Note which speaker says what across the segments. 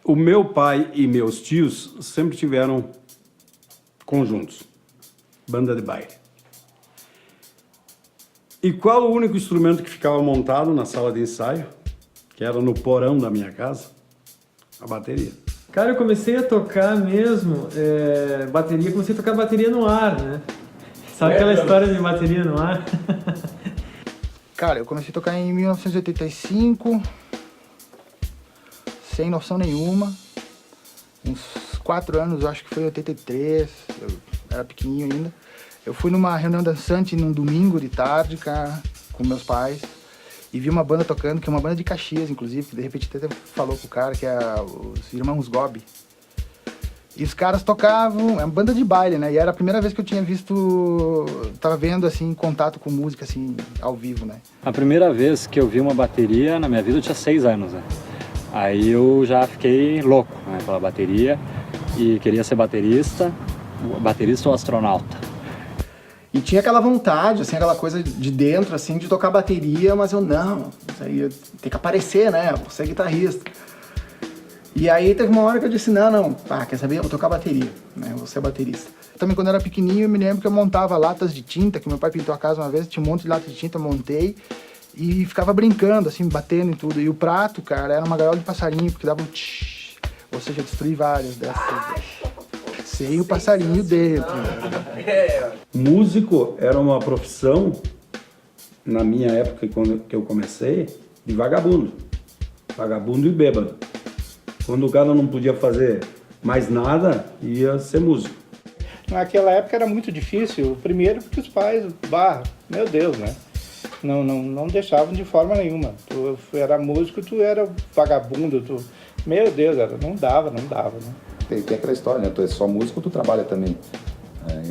Speaker 1: O meu pai e meus tios sempre tiveram conjuntos, banda de baile. E qual o único instrumento que ficava montado na sala de ensaio, que era no porão da minha casa? A bateria.
Speaker 2: Cara, eu comecei a tocar mesmo bateria, comecei a tocar bateria no ar, né? Sabe aquela história de bateria no ar?
Speaker 3: Cara, eu comecei a tocar em 1985, sem noção nenhuma. Uns 4 anos, eu acho que foi em 83, eu era pequenininho ainda. Eu fui numa reunião dançante num domingo de tarde, cara, com meus pais, e vi uma banda tocando, que é uma banda de Caxias, inclusive, que de repente até falou com o cara, que é os Irmãos Gobi. E os caras tocavam, é uma banda de baile, né? E era a primeira vez que eu tinha visto, tava vendo, assim, contato com música, assim, ao vivo, né?
Speaker 4: A primeira vez que eu vi uma bateria na minha vida eu tinha 6 anos, né? Aí eu já fiquei louco, né, pela bateria e queria ser baterista ou astronauta.
Speaker 5: E tinha aquela vontade, assim, aquela coisa de dentro, assim, de tocar bateria, mas eu não, isso aí tem que aparecer, né? Eu vou ser guitarrista. E aí teve uma hora que eu disse, não, quer saber? Eu vou tocar bateria, né? Eu vou ser baterista. Também quando eu era pequenininho, eu me lembro que eu montava latas de tinta, que meu pai pintou a casa uma vez, tinha um monte de latas de tinta, eu montei e ficava brincando, assim, batendo em tudo. E o prato, cara, era uma gaiola de passarinho, porque dava um tsh, ou seja, eu destruí várias dessas. Sem o passarinho dentro.
Speaker 1: Músico era uma profissão, na minha época, quando eu comecei, de vagabundo. Vagabundo e bêbado. Quando o cara não podia fazer mais nada, ia ser músico.
Speaker 6: Naquela época era muito difícil, primeiro porque os pais, meu Deus, né? Não deixavam de forma nenhuma. Tu era músico, tu era vagabundo, meu Deus, não dava, né?
Speaker 7: Tem aquela história, né? Tu é só músico, tu trabalha também.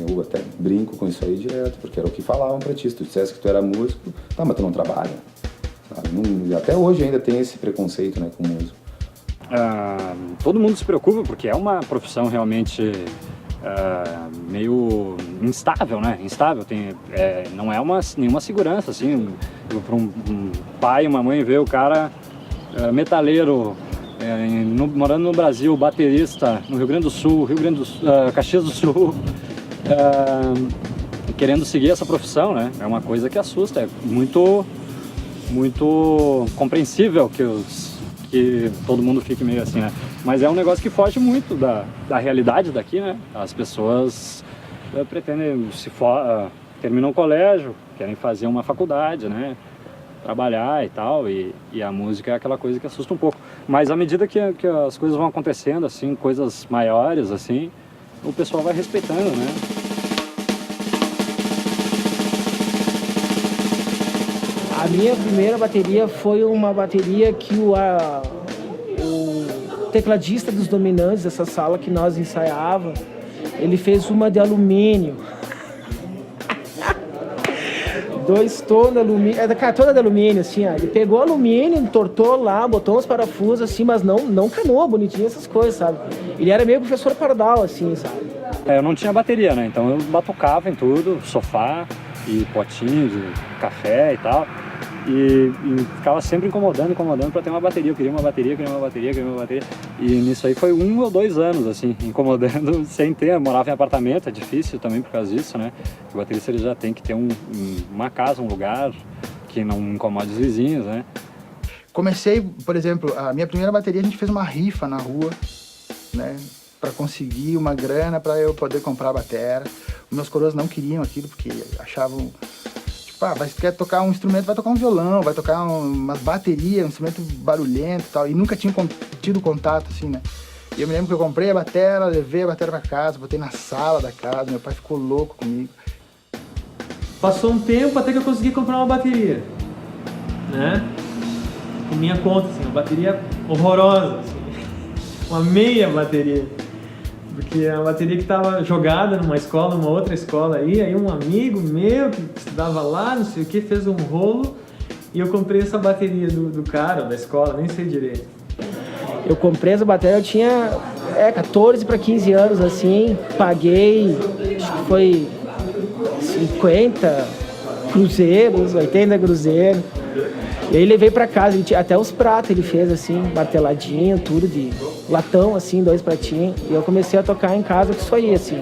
Speaker 7: Eu até brinco com isso aí direto, porque era o que falavam pra ti. Se tu dissesse que tu era músico, mas tu não trabalha. Sabe? Até hoje ainda tem esse preconceito, né, com músico.
Speaker 4: Todo mundo se preocupa porque é uma profissão realmente meio instável, né? Instável, não é nenhuma segurança, assim, para um pai e uma mãe ver o cara metaleiro, morando no Brasil, baterista no Rio Grande do Sul, Caxias do Sul, querendo seguir essa profissão, né? É uma coisa que assusta, é muito compreensível que todo mundo fique meio assim, né? Mas é um negócio que foge muito da realidade daqui, né? As pessoas pretendem, terminam o colégio, querem fazer uma faculdade, né? Trabalhar e tal, e a música é aquela coisa que assusta um pouco. Mas à medida que as coisas vão acontecendo, assim, coisas maiores, assim, o pessoal vai respeitando, né?
Speaker 8: A minha primeira bateria foi uma bateria que o tecladista dos Dominantes, dessa sala que nós ensaiávamos, ele fez uma de alumínio. 2 tons de alumínio, toda de alumínio, assim, ó. Ele pegou alumínio, entortou lá, botou uns parafusos, assim, mas não canou bonitinho essas coisas, sabe? Ele era meio professor Pardal, assim, sabe?
Speaker 4: Eu não tinha bateria, né? Então eu batucava em tudo, sofá e potinho de café e tal. E ficava sempre incomodando para ter uma bateria. Eu queria uma bateria. E nisso aí foi 1 ou 2 anos, assim, incomodando sem ter. Eu morava em apartamento, é difícil também por causa disso, né? O baterista ele já tem que ter uma casa, um lugar que não incomode os vizinhos, né?
Speaker 3: Comecei, por exemplo, a minha primeira bateria, a gente fez uma rifa na rua, né? Pra conseguir uma grana pra eu poder comprar a bateria. Os meus coroas não queriam aquilo porque achavam... quer tocar um instrumento, vai tocar um violão, vai tocar umas baterias, um instrumento barulhento e tal. E nunca tinha tido contato, assim, né? E eu me lembro que eu comprei a bateria, levei a bateria pra casa, botei na sala da casa, meu pai ficou louco comigo.
Speaker 2: Passou um tempo até que eu consegui comprar uma bateria, né? Por minha conta, assim, uma bateria horrorosa, assim. Uma meia bateria. Porque a bateria que estava jogada numa escola, numa outra escola aí um amigo meu que estudava lá, não sei o que, fez um rolo e eu comprei essa bateria do cara, da escola, nem sei direito.
Speaker 8: Eu comprei essa bateria, eu tinha 14 para 15 anos, assim, paguei, acho que foi 50 cruzeiros, 80 cruzeiros. E aí levei pra casa, até os pratos ele fez assim, marteladinho, tudo de latão, assim, 2 pratinhos. E eu comecei a tocar em casa com isso aí, assim.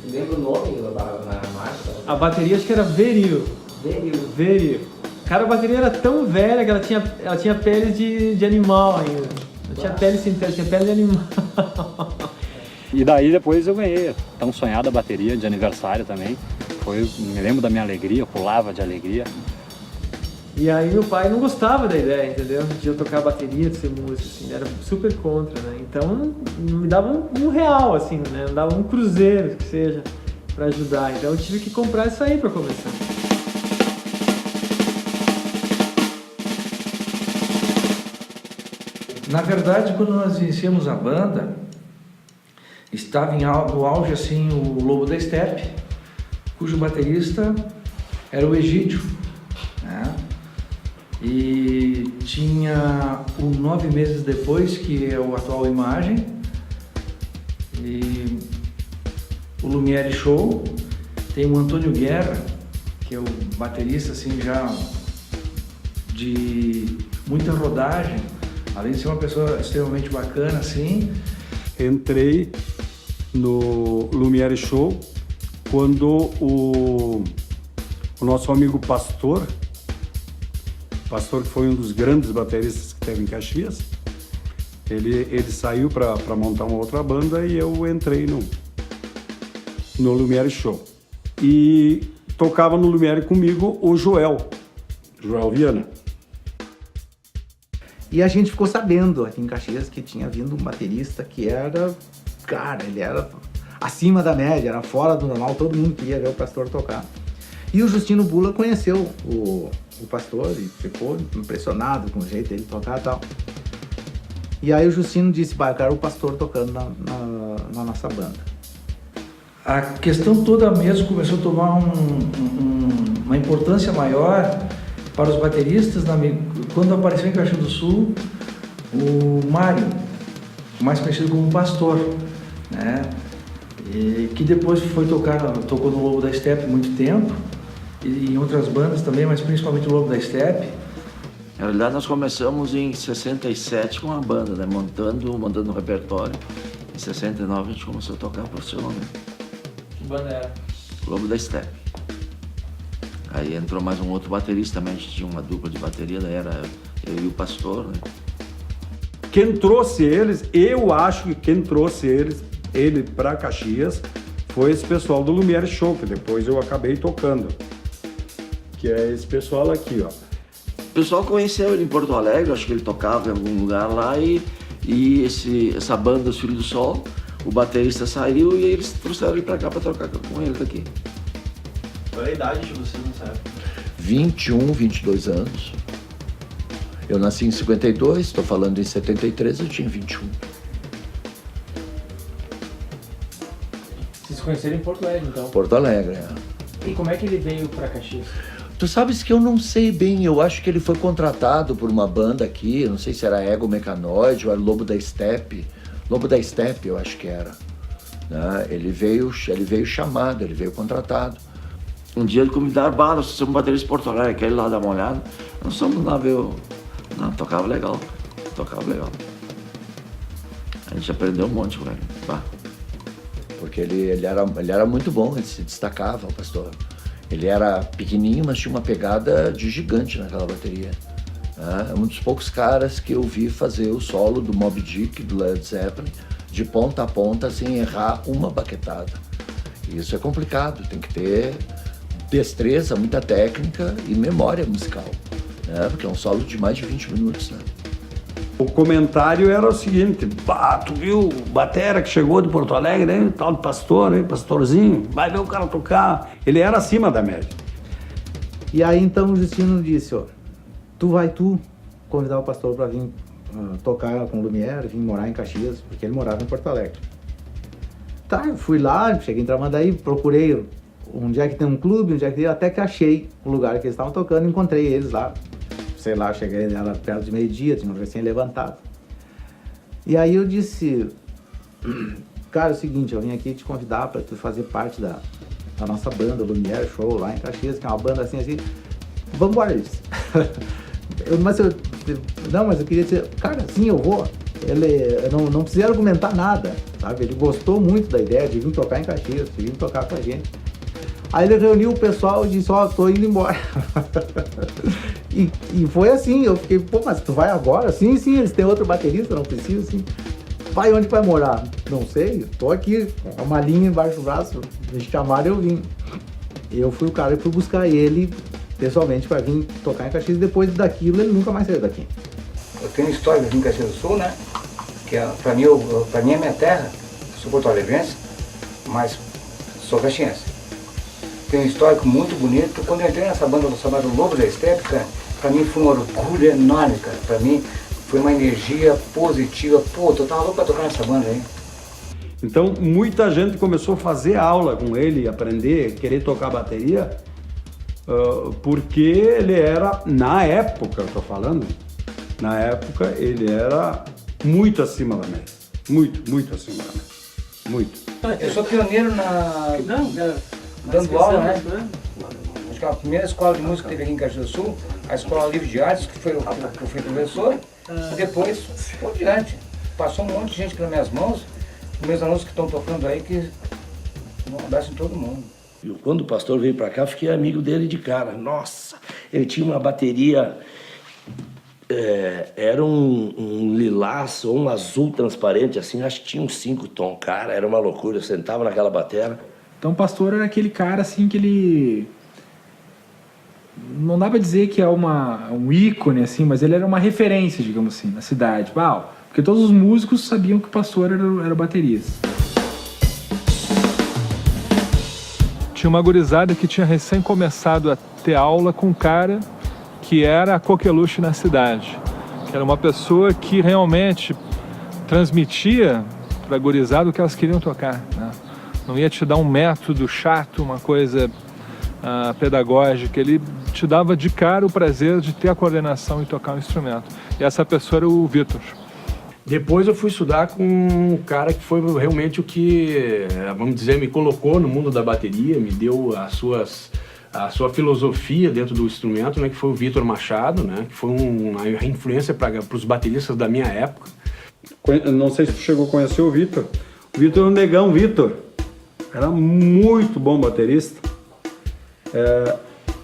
Speaker 5: Lembra o nome da marca?
Speaker 2: A bateria acho que era Veril. Veril. Cara, a bateria era tão velha que ela tinha pele de animal ainda. Não tinha pele sintética, tinha pele de animal.
Speaker 4: E daí depois eu ganhei a tão sonhada bateria de aniversário também. Me lembro da minha alegria, eu pulava de alegria.
Speaker 2: E aí meu pai não gostava da ideia, entendeu? De eu tocar bateria, de ser músico, assim, ele era super contra, né? Então não me dava um real, assim, né? Não dava um cruzeiro, que seja, pra ajudar. Então eu tive que comprar isso aí pra começar.
Speaker 9: Na verdade, quando nós iniciamos a banda, estava no auge assim o Lobo da Estepe, cujo baterista era o Egídio, né? E tinha o 9 Meses Depois, que é o atual Imagem, e o Lumiere Show. Tem o Antônio Guerra, que é o baterista assim já de muita rodagem, além de ser uma pessoa extremamente bacana assim.
Speaker 1: Entrei no Lumiere Show quando o nosso amigo Pastor que foi um dos grandes bateristas que teve em Caxias, ele saiu para montar uma outra banda e eu entrei no Lumiere Show. E tocava no Lumiere comigo o Joel Viana.
Speaker 3: E a gente ficou sabendo aqui em Caxias que tinha vindo um baterista que era, cara, ele era acima da média, era fora do normal, todo mundo queria ver o Pastor tocar. E o Justino Bula conheceu o Pastor e ficou impressionado com o jeito dele tocar e tal. E aí o Justino disse, eu quero o Pastor tocando na nossa banda.
Speaker 9: A questão toda mesmo começou a tomar uma importância maior para os bateristas quando apareceu em Caxias do Sul o Mário, mais conhecido como Pastor, né? E que depois tocou no Lobo da Estepe muito tempo e em outras bandas também, mas principalmente o Lobo da Estepe.
Speaker 10: Na realidade, nós começamos em 67 com a banda, né? montando o repertório. Em 69 a gente começou a tocar profissionalmente.
Speaker 2: Que banda era?
Speaker 10: Lobo da Estepe. Aí entrou mais um outro baterista também, a gente tinha uma dupla de bateria, daí era eu e o Pastor, né?
Speaker 1: Quem trouxe eles, eu acho que quem trouxe ele para Caxias foi esse pessoal do Lumiere Show, que depois eu acabei tocando. Que é esse pessoal aqui, ó.
Speaker 10: O pessoal conheceu ele em Porto Alegre, acho que ele tocava em algum lugar lá e essa banda, Os Filhos do Sol, o baterista saiu e eles trouxeram ele pra cá pra tocar com ele daqui.
Speaker 5: Qual é a idade de você, não sabe?
Speaker 10: 21, 22 anos. Eu nasci em 52, estou falando em 73, eu tinha 21.
Speaker 8: Vocês se conheceram em Porto Alegre, então?
Speaker 10: Porto Alegre, é.
Speaker 8: E como é que ele veio pra Caxias?
Speaker 10: Tu sabes que eu não sei bem, eu acho que ele foi contratado por uma banda aqui, eu não sei se era Ego Mecanoide ou era Lobo da Estepe. Lobo da Estepe, eu acho que era. Né? Ele veio chamado, ele veio contratado. Um dia ele convidaram, nós somos baterista de Porto Alegre, quer ir lá dar uma olhada. Nós fomos lá ver Não, tocava legal. A gente aprendeu um monte com ele. Porque ele era muito bom, ele se destacava, o Pastor. Ele era pequenininho, mas tinha uma pegada de gigante naquela bateria. É um dos poucos caras que eu vi fazer o solo do Moby Dick, do Led Zeppelin, de ponta a ponta, sem errar uma baquetada. E isso é complicado, tem que ter destreza, muita técnica e memória musical, né? Porque é um solo de mais de 20 minutos, né?
Speaker 1: O comentário era o seguinte, tu viu o batera que chegou de Porto Alegre, né? Tal de Pastor, hein? Pastorzinho, vai ver o cara tocar. Ele era acima da média.
Speaker 3: E aí então o Justino disse, tu vai convidar o Pastor para vir tocar com o Lumiere, vir morar em Caxias, porque ele morava em Porto Alegre. Tá, eu fui lá, cheguei em Tramandaí, procurei onde é que tem um clube, até que achei o lugar que eles estavam tocando, encontrei eles lá. Sei lá, cheguei nela perto de meio-dia, tinha recém-levantado. E aí eu disse, cara, é o seguinte, eu vim aqui te convidar para tu fazer parte da nossa banda, o Lumiere Show, lá em Caxias, que é uma banda assim, vamos embora, eles.
Speaker 5: mas eu queria dizer, cara, sim, eu vou. Eu não precisei argumentar nada, sabe? Ele gostou muito da ideia de vir tocar em Caxias, de vir tocar com a gente. Aí ele reuniu o pessoal e disse, tô indo embora. e foi assim, eu fiquei, mas tu vai agora? Sim, eles têm outro baterista, não precisa, sim. Pai, onde vai morar? Não sei, tô aqui, com a malinha embaixo do braço, me chamaram e eu vim. Eu fui o cara que fui buscar ele pessoalmente para vir tocar em Caxias, e depois daquilo ele nunca mais saiu daqui.
Speaker 11: Eu tenho uma história aqui em Caxias do Sul, né? Que pra mim é minha terra, eu sou porto-alegrense, mas sou caxiense. Tem um histórico muito bonito. Quando eu entrei nessa banda chamada Lobo da Estepe, cara, pra mim foi um orgulho enorme, cara. Pra mim foi uma energia positiva. Pô, eu tava louco pra tocar nessa banda aí.
Speaker 1: Então, muita gente começou a fazer aula com ele, aprender, querer tocar bateria, porque ele era, na época, eu tô falando, na época ele era muito acima da média. Muito acima da média. Muito.
Speaker 11: Eu sou pioneiro dando aula, né? Acho que a primeira escola de música que teve aqui em Caxias do Sul, a Escola Livre de Artes, que eu fui professor, e depois, por diante, passou um monte de gente pelas minhas mãos, meus alunos que estão tocando aí, que um abraço em todo mundo.
Speaker 12: Quando o pastor veio para cá, eu fiquei amigo dele de cara. Nossa, ele tinha uma bateria, era um lilás ou um azul transparente, assim, acho que tinha uns 5 tons. Cara, era uma loucura, eu sentava naquela bateria.
Speaker 13: Então o pastor era aquele cara, assim, que ele... Não dá pra dizer que é um ícone, assim, mas ele era uma referência, digamos assim, na cidade. Porque todos os músicos sabiam que o pastor era baterista.
Speaker 14: Tinha uma gurizada que tinha recém começado a ter aula com um cara que era a coqueluche na cidade. Que era uma pessoa que realmente transmitia para a gurizada o que elas queriam tocar, né? Não ia te dar um método chato, uma coisa pedagógica. Ele te dava de cara o prazer de ter a coordenação e tocar um instrumento. E essa pessoa era o Vitor.
Speaker 15: Depois eu fui estudar com um cara que foi realmente o que, vamos dizer, me colocou no mundo da bateria, me deu a sua filosofia dentro do instrumento, né, que foi o Vitor Machado, né, que foi uma influência para os bateristas da minha época.
Speaker 1: Não sei se tu chegou a conhecer o Vitor. O Vitor é um negão, Vitor. Era muito bom baterista.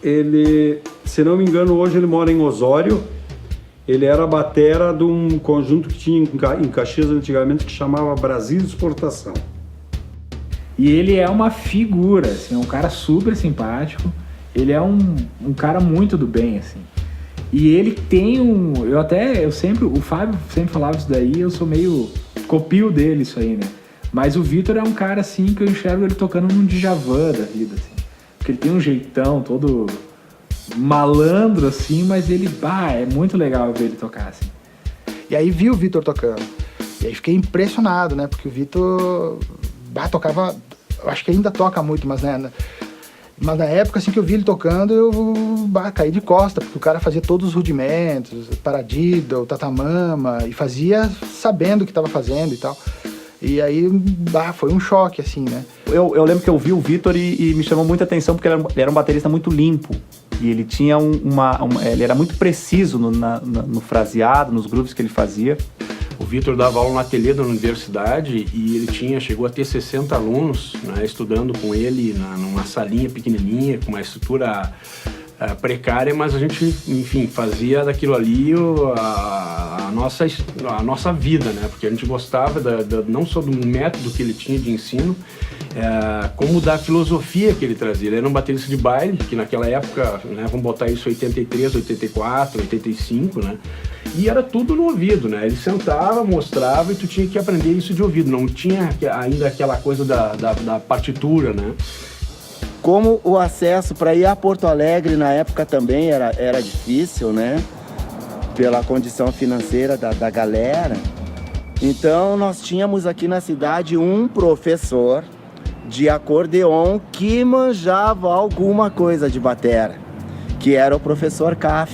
Speaker 1: Ele, se não me engano, hoje ele mora em Osório. Ele era batera de um conjunto que tinha em Caxias antigamente que chamava Brasil Exportação.
Speaker 13: E ele é uma figura, assim, é um cara super simpático. Ele é um cara muito do bem, assim. E ele tem o Fábio sempre falava isso daí, eu sou meio copio dele isso aí, né? Mas o Vitor é um cara, assim, que eu enxergo ele tocando num Djavan da vida, assim. Porque ele tem um jeitão todo malandro, assim, mas ele, é muito legal ver ele tocar, assim.
Speaker 3: E aí vi o Vitor tocando. E aí fiquei impressionado, né? Porque o Vitor tocava, eu acho que ainda toca muito, mas né? Mas na época, assim, que eu vi ele tocando, eu caí de costa, porque o cara fazia todos os rudimentos, paradiddle, tatamama, e fazia sabendo o que estava fazendo e tal. E aí, foi um choque, assim, né?
Speaker 16: Eu lembro que eu vi o Vitor e me chamou muita atenção porque ele era um baterista muito limpo. E ele tinha ele era muito preciso no fraseado, nos grooves que ele fazia.
Speaker 15: O Vitor dava aula no ateliê da universidade e ele chegou a ter 60 alunos, né, estudando com ele numa salinha pequenininha, com uma estrutura precária, mas a gente, enfim, fazia daquilo ali a nossa vida, né? Porque a gente gostava não só do método que ele tinha de ensino, como da filosofia que ele trazia. Ele era um baterista de baile, que naquela época, né, vamos botar isso 83, 84, 85, né? E era tudo no ouvido, né? Ele sentava, mostrava e tu tinha que aprender isso de ouvido. Não tinha ainda aquela coisa da partitura, né?
Speaker 17: Como o acesso para ir a Porto Alegre na época também era difícil, né? Pela condição financeira da galera. Então nós tínhamos aqui na cidade um professor de acordeon que manjava alguma coisa de batera, que era o professor Caf.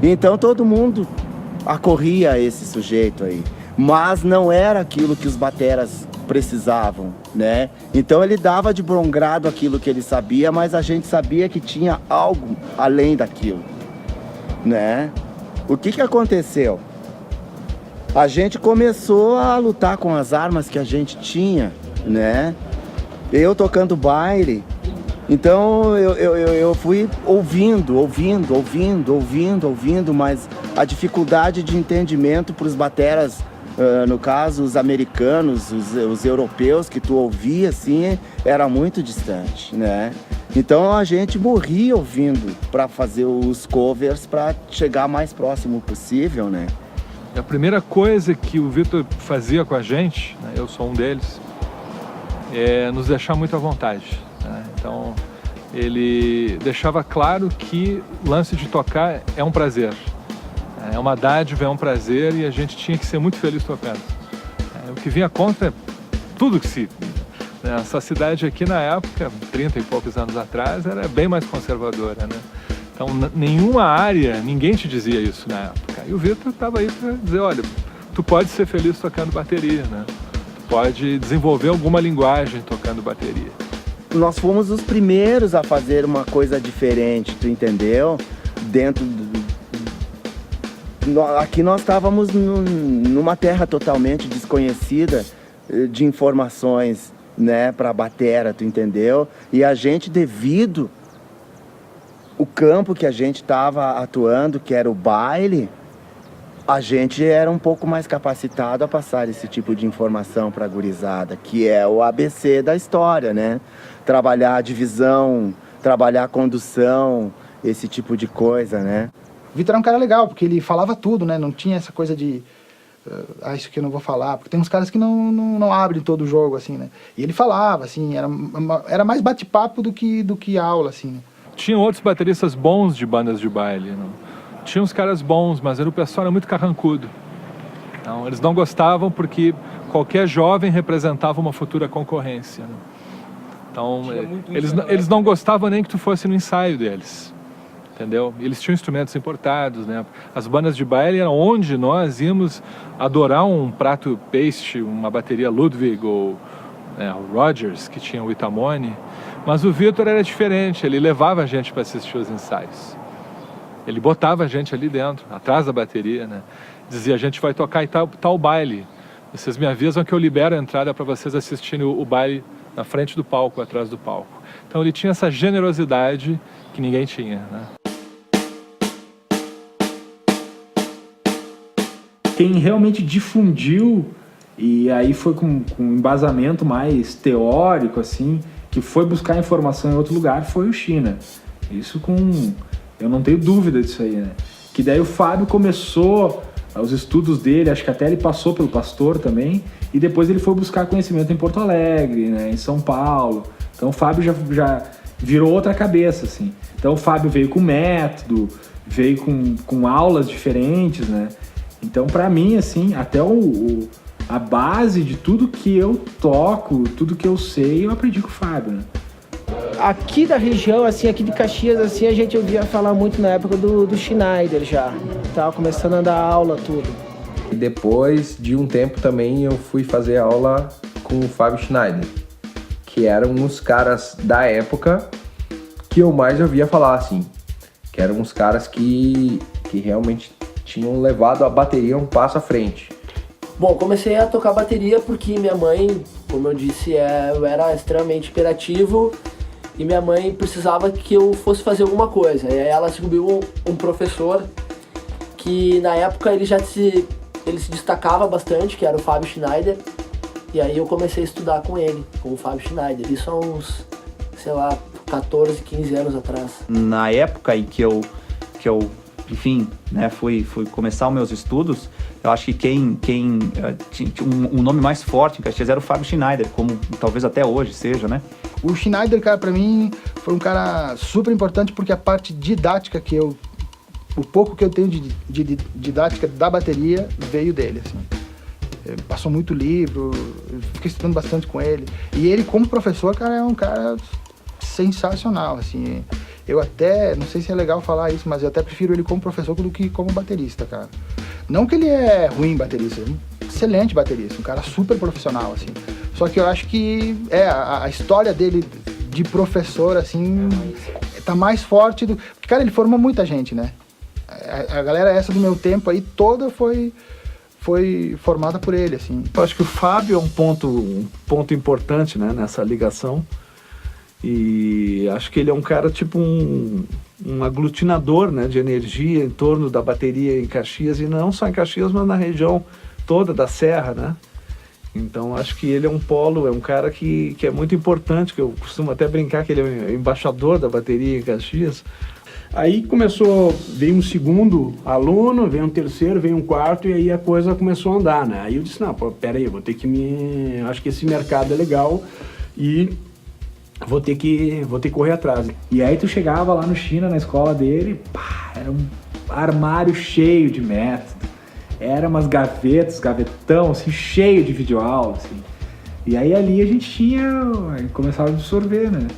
Speaker 17: Então todo mundo acorria a esse sujeito aí, mas não era aquilo que os bateras precisavam, né? Então ele dava de bom grado aquilo que ele sabia, mas a gente sabia que tinha algo além daquilo. né? O que aconteceu? A gente começou a lutar com as armas que a gente tinha, né? Eu tocando baile, então eu fui ouvindo, mas a dificuldade de entendimento para os bateras, no caso os americanos, os europeus que tu ouvia, assim, era muito distante, né? Então a gente morria ouvindo para fazer os covers para chegar mais próximo possível, né?
Speaker 14: A primeira coisa que o Vitor fazia com a gente, né, eu sou um deles, é nos deixar muito à vontade, né? Então ele deixava claro que o lance de tocar é um prazer, é uma dádiva, é um prazer, e a gente tinha que ser muito feliz tocando. O que vinha contra tudo que se... Essa cidade aqui na época, 30 e poucos anos atrás, era bem mais conservadora, né? Então, nenhuma área, ninguém te dizia isso na época. E o Vitor estava aí para dizer, olha, tu pode ser feliz tocando bateria, né? Tu pode desenvolver alguma linguagem tocando bateria.
Speaker 17: Nós fomos os primeiros a fazer uma coisa diferente, tu entendeu? Dentro aqui nós estávamos numa terra totalmente desconhecida de informações, né, para batera, tu entendeu? E a gente, devido o campo que a gente estava atuando, que era o baile, a gente era um pouco mais capacitado a passar esse tipo de informação para a gurizada, que é o ABC da história, né? Trabalhar a divisão, trabalhar a condução, esse tipo de coisa, né?
Speaker 3: O Vitor era um cara legal, porque ele falava tudo, né? Não tinha essa coisa de... isso aqui eu não vou falar, porque tem uns caras que não abrem todo o jogo, assim, né? E ele falava, assim, era mais bate-papo do que aula, assim, né?
Speaker 14: Tinha outros bateristas bons de bandas de baile, não? Tinha uns caras bons, mas o pessoal era muito carrancudo. Então, eles não gostavam porque qualquer jovem representava uma futura concorrência, né? Então, eles não gostavam nem que tu fosse no ensaio deles, entendeu? Eles tinham instrumentos importados, né? As bandas de baile eram onde nós íamos adorar um prato paste, uma bateria Ludwig ou o Rogers, que tinha o Itamone. Mas o Vitor era diferente, ele levava a gente para assistir os ensaios. Ele botava a gente ali dentro, atrás da bateria, né? Dizia, a gente vai tocar em tal baile. Vocês me avisam que eu libero a entrada para vocês assistirem o baile na frente do palco, atrás do palco. Então ele tinha essa generosidade que ninguém tinha, né?
Speaker 13: Quem realmente difundiu, e aí foi com um embasamento mais teórico, assim, que foi buscar informação em outro lugar, foi o China. Isso eu não tenho dúvida disso aí, né? Que daí o Fábio começou os estudos dele, acho que até ele passou pelo Pastor também, e depois ele foi buscar conhecimento em Porto Alegre, né, em São Paulo. Então o Fábio já virou outra cabeça, assim. Então o Fábio veio com método, veio com aulas diferentes, né? Então pra mim, assim, até a base de tudo que eu toco, tudo que eu sei, eu aprendi com o Fábio, né?
Speaker 8: Aqui da região, assim, aqui de Caxias, assim, a gente ouvia falar muito na época do Schneider já. Tava começando a dar aula, tudo.
Speaker 18: E depois de um tempo também eu fui fazer aula com o Fábio Schneider, que eram os caras da época que eu mais ouvia falar, assim. Que eram uns caras que realmente tinham levado a bateria um passo à frente.
Speaker 19: Bom, comecei a tocar bateria porque minha mãe, como eu disse, eu era extremamente hiperativo e minha mãe precisava que eu fosse fazer alguma coisa. E aí ela descobriu um professor que na época ele se destacava bastante, que era o Fábio Schneider. E aí eu comecei a estudar com ele, com o Fábio Schneider. Isso há uns, 14, 15 anos atrás.
Speaker 16: Na época em que eu enfim, né, fui começar os meus estudos, eu acho que quem tinha um nome mais forte em Caxias era o Fábio Schneider, como talvez até hoje seja, né?
Speaker 3: O Schneider, cara, pra mim, foi um cara super importante porque a parte didática o pouco que eu tenho de didática da bateria veio dele, assim. Ele passou muito livro, eu fiquei estudando bastante com ele. E ele, como professor, cara, é um cara sensacional, assim. Eu até, não sei se é legal falar isso, mas eu até prefiro ele como professor do que como baterista, cara. Não que ele é ruim baterista, ele é um excelente baterista, um cara super profissional, assim. Só que eu acho que a história dele de professor, assim, tá mais forte do... Porque, cara, ele formou muita gente, né? A galera essa do meu tempo aí toda foi formada por ele, assim.
Speaker 13: Eu acho que o Fábio é um ponto importante, né, nessa ligação. E acho que ele é um cara tipo um aglutinador, né, de energia em torno da bateria em Caxias, e não só em Caxias, mas na região toda da Serra, né? Então acho que ele é um polo, é um cara que é muito importante, que eu costumo até brincar que ele é o embaixador da bateria em Caxias.
Speaker 15: Aí veio um segundo aluno, veio um terceiro, veio um quarto, e aí a coisa começou a andar, né? Aí eu disse, não, peraí, vou ter que acho que esse mercado é legal e vou ter que correr atrás.
Speaker 13: E aí tu chegava lá no China, na escola dele, pá, era um armário cheio de método. Era umas gavetão, assim, cheio de videoaula, assim. E aí ali a gente começava a absorver, né?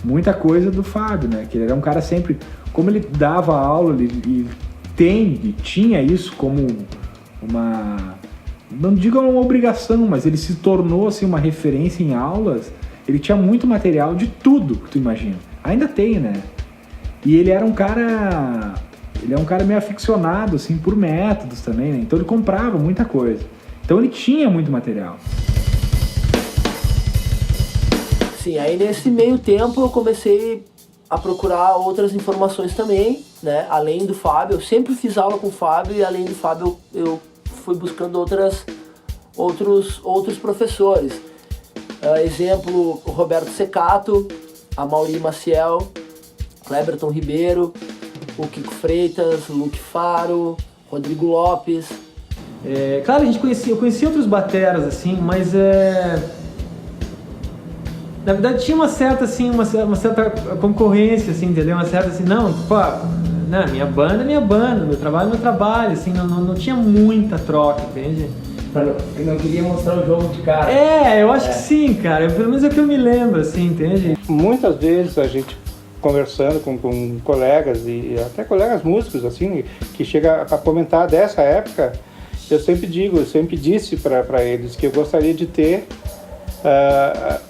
Speaker 13: Muita coisa do Fábio, né? Que ele era um cara sempre... Como ele dava aula, ele tinha isso como uma... Não digo uma obrigação, mas ele se tornou, assim, uma referência em aulas. Ele tinha muito material de tudo que tu imagina. Ainda tem, né? E ele era um cara... Ele é um cara meio aficionado, assim, por métodos também, né? Então ele comprava muita coisa. Então ele tinha muito material.
Speaker 19: Sim, aí nesse meio tempo eu comecei a procurar outras informações também, né? Além do Fábio, eu sempre fiz aula com o Fábio, e além do Fábio eu fui buscando outros professores. Exemplo, o Roberto Secato, a Mauri Maciel, Cleberton Ribeiro, o Kiko Freitas, o Luke Faro, Rodrigo Lopes.
Speaker 2: Claro, eu conhecia outros bateras, assim, mas na verdade tinha uma certa concorrência, assim, entendeu? Uma certa assim, não, minha banda é minha banda, meu trabalho é meu trabalho, assim, não tinha muita troca, entende?
Speaker 11: Eu não queria mostrar o jogo de cara.
Speaker 2: Eu acho que sim, cara, pelo menos é o que eu me lembro, assim, entende?
Speaker 6: Muitas vezes a gente conversando com colegas e até colegas músicos, assim, que chega a comentar dessa época, eu sempre disse para eles que eu gostaria de ter